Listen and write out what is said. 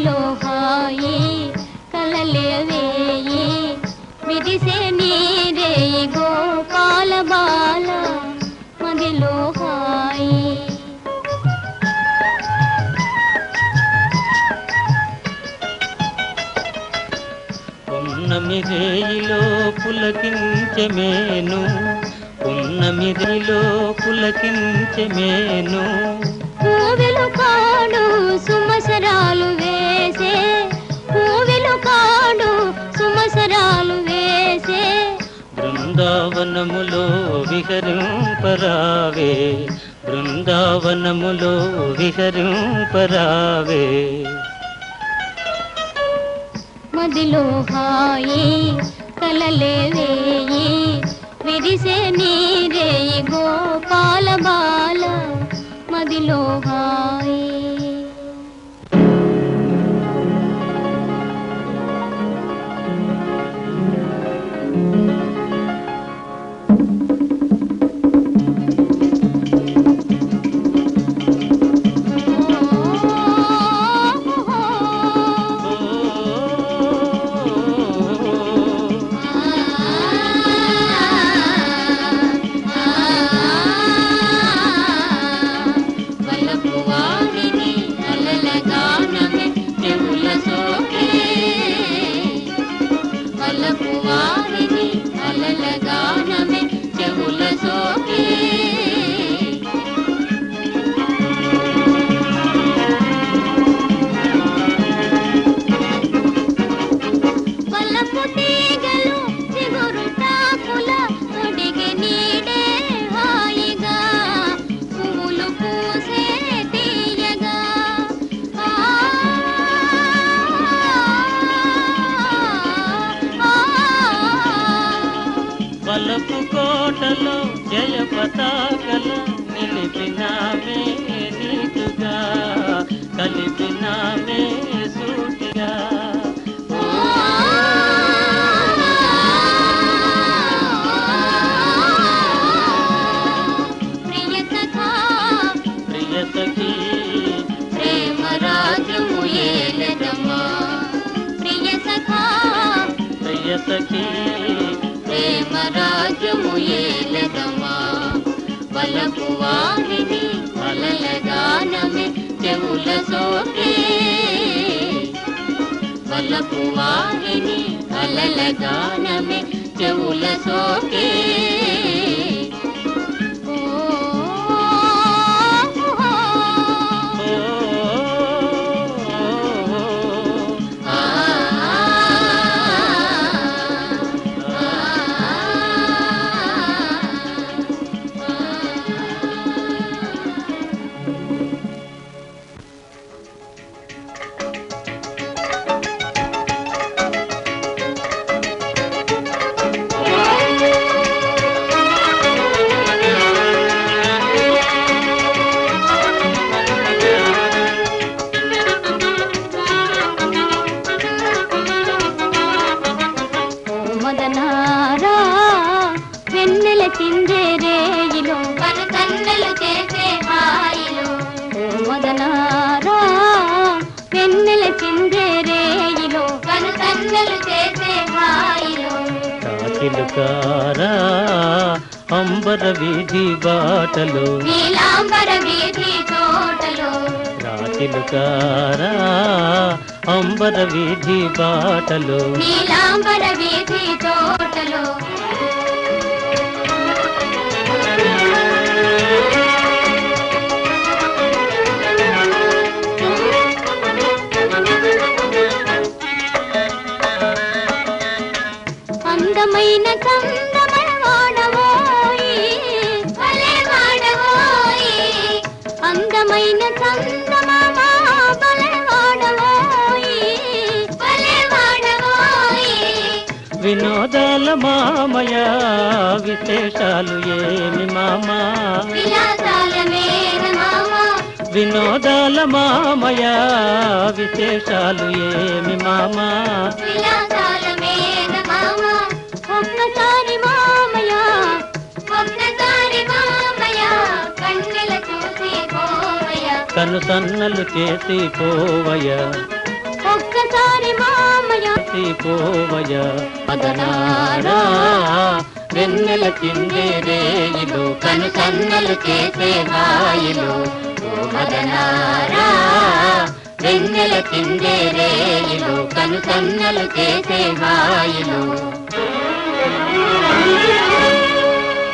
మదిలో హాయి కలలే వేయి విరిసే నీరే గోపాల బాల మదిలో హాయి ఉన్నమిరేయిలో పులకించెమేను ఉన్నమిరేయిలో పులకించెమేను పూవెలు కాడు సుమసరాలు వేసే పూవెలు కాడు సుమసరాలు వేసే బృందావనములో విహరింపరావే బృందావనములో విహరింపరావే మదిలో హాయి కలలే వేయి విరిసే నీరే గోపాల బాల మదిలో హాయి వలపు కోటలో జయ పతాకల నిలిపినామే నీటుగా కలిపినామే సూటిగా ప్రియ సఖీ ప్రేమ రాజ్యము ఏలదమ్మా ప్రియ సఖా ప్రియ సఖీ ప్రేమ రాజ్యము ఏలదమ్మా వలపు వాహిని వలల గానమే చెవుల సోకే వలపు వాహిని వలల గానమే చెవుల సోకే మదనారా వెన్నెల చిందే రేయిలో కనుతన్నలు చేసే హాయిలో మదనారా వెన్నెల చిందే రేయిలో కనుతన్నలు చేసే హాయిలో కాకిలుకారా అంబర వీధి బాటలో నీలాంబర వీధి తోటలో రాకిలుకారా అంబర వీధి బాటలో నీలాంబర వీధి తోటలో అందమైన చందమయ వాడవోయి భలే వాడవోయి అందమైన చందమామ భలే వాడవోయి భలే వాడవోయి వినోదాల మామయ విశేషాలు ఏమి మామా విలాసాల మేన మామ వినోదాల మామయ విశేషాలు ఏమి మామా విలాసాల మేన మామ ఒక్కసారి మామయ కన్నెల చూసి పోవయ కను సన్నలు చేసి పోవయ ఒక్కసారి మామయ్య పోవయ మదనారా వెన్నెల చిందే రేయిలో కను సన్నలు చేసే హాయిలో ఓ మదనారా వెన్నెల చిందే రేయిలో కను సన్నలు చేసే హాయిలో